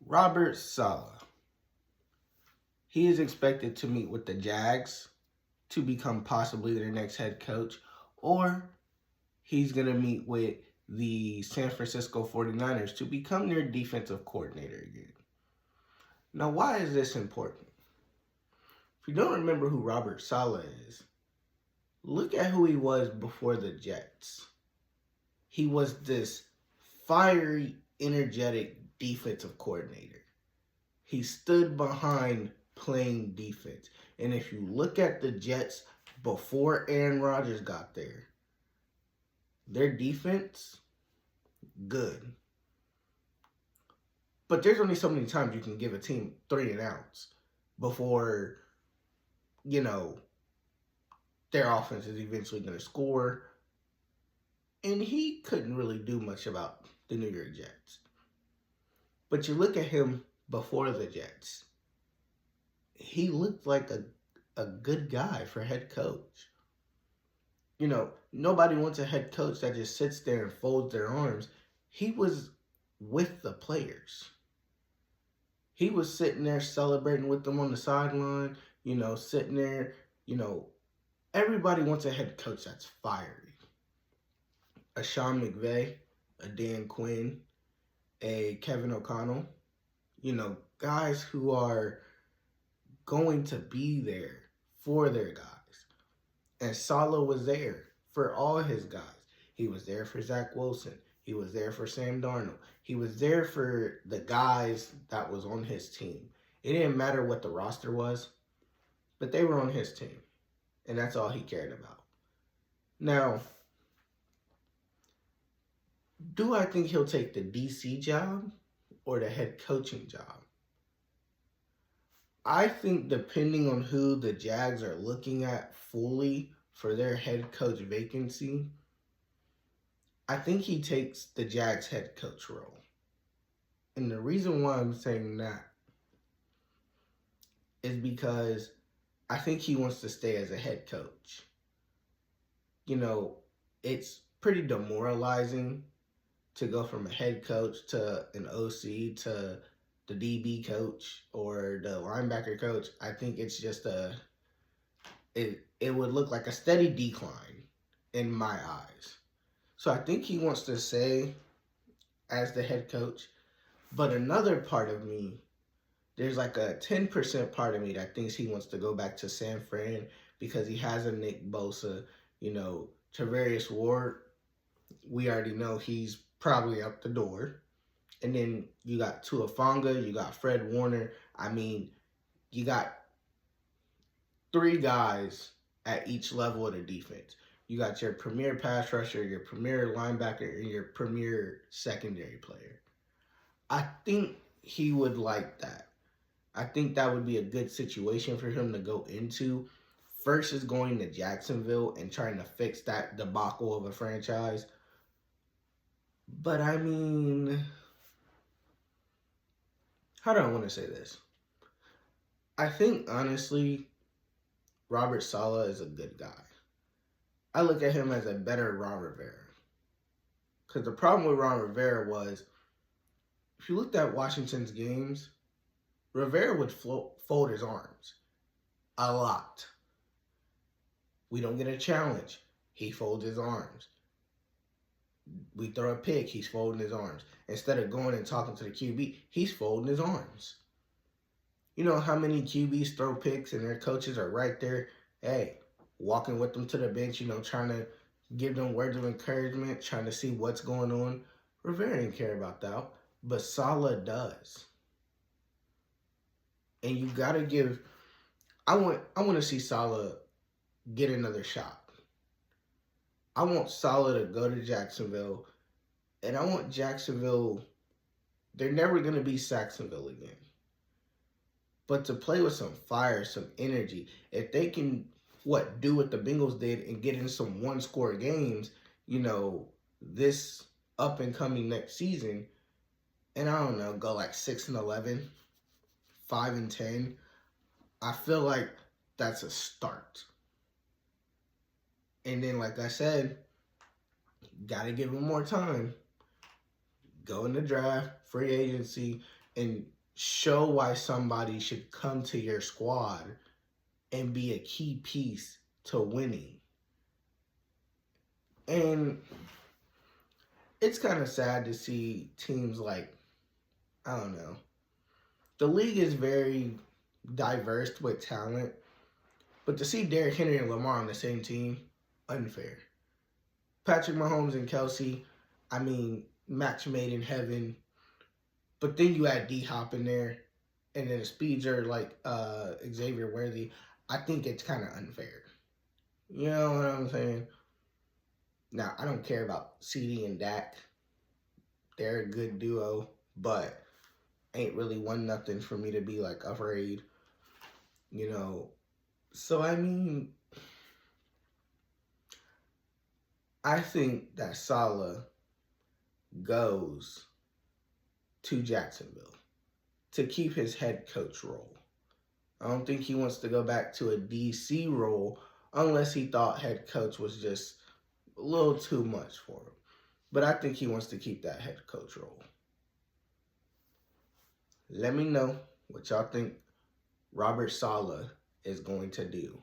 Robert Saleh. He is expected to meet with the Jags to become possibly their next head coach, or he's going to meet with the San Francisco 49ers to become their defensive coordinator again. Now, why is this important? If you don't remember who Robert Saleh is, look at who he was before the Jets. He was this fiery, energetic defensive coordinator. He stood behind playing defense. And if you look at the Jets before Aaron Rodgers got there, their defense, good. But there's only so many times you can give a team 3 and outs before, you know, their offense is eventually going to score. And he couldn't really do much about the New York Jets. But you look at him before the Jets, he looked like a good guy for head coach. You know, nobody wants a head coach that just sits there and folds their arms. He was with the players. He was sitting there celebrating with them on the sideline, sitting there, everybody wants a head coach that's fiery. A Sean McVay, a Dan Quinn, a Kevin O'Connell, guys who are going to be there for their guys. And Saleh was there for all his guys. He was there for Zach Wilson. He was there for Sam Darnold. He was there for the guys that was on his team. It didn't matter what the roster was, but they were on his team. And that's all he cared about. Now, do I think he'll take the DC job or the head coaching job? I think depending on who the Jags are looking at fully for their head coach vacancy, I think he takes the Jags head coach role. And the reason why I'm saying that is because I think he wants to stay as a head coach. It's pretty demoralizing to go from a head coach to an OC to the DB coach or the linebacker coach. I think it's just it would look like a steady decline in my eyes. So I think he wants to stay as the head coach. But another part of me, there's like a 10% part of me that thinks he wants to go back to San Fran because he has a Nick Bosa, Tarvarius Ward. We already know he's probably out the door. And then you got Tua Fonga, you got Fred Warner. I mean, you got 3 guys at each level of the defense. You got your premier pass rusher, your premier linebacker, and your premier secondary player. I think he would like that. I think that would be a good situation for him to go into versus going to Jacksonville and trying to fix that debacle of a franchise. But I mean, how do I want to say this? I think, honestly, Robert Saleh is a good guy. I look at him as a better Ron Rivera. Because the problem with Ron Rivera was, if you looked at Washington's games, Rivera would fold his arms a lot. We don't get a challenge, he folds his arms. We throw a pick, he's folding his arms. Instead of going and talking to the QB, he's folding his arms. You know how many QBs throw picks and their coaches are right there, walking with them to the bench, trying to give them words of encouragement, trying to see what's going on. Rivera didn't care about that, but Saleh does. And you got to give, I want to see Saleh get another shot. I want Saleh to go to Jacksonville, and I want Jacksonville, they're never going to be Saxonville again. But to play with some fire, some energy, if they can, do what the Bengals did and get in some one-score games, this up-and-coming next season, and I don't know, go like 6-11, 5-10, I feel like that's a start. And then, like I said, got to give him more time. Go in the draft, free agency, and show why somebody should come to your squad and be a key piece to winning. And it's kind of sad to see teams like, I don't know, the league is very diverse with talent, but to see Derrick Henry and Lamar on the same team, unfair. Patrick Mahomes and Kelsey, I mean, match made in heaven. But then you add D Hop in there, and then the speeds are like Xavier Worthy. I think it's kind of unfair. You know what I'm saying? Now, I don't care about CD and Dak. They're a good duo, but ain't really one nothing for me to be like afraid. You know, so I mean, I think that Saleh goes to Jacksonville to keep his head coach role. I don't think he wants to go back to a DC role unless he thought head coach was just a little too much for him. But I think he wants to keep that head coach role. Let me know what y'all think Robert Saleh is going to do.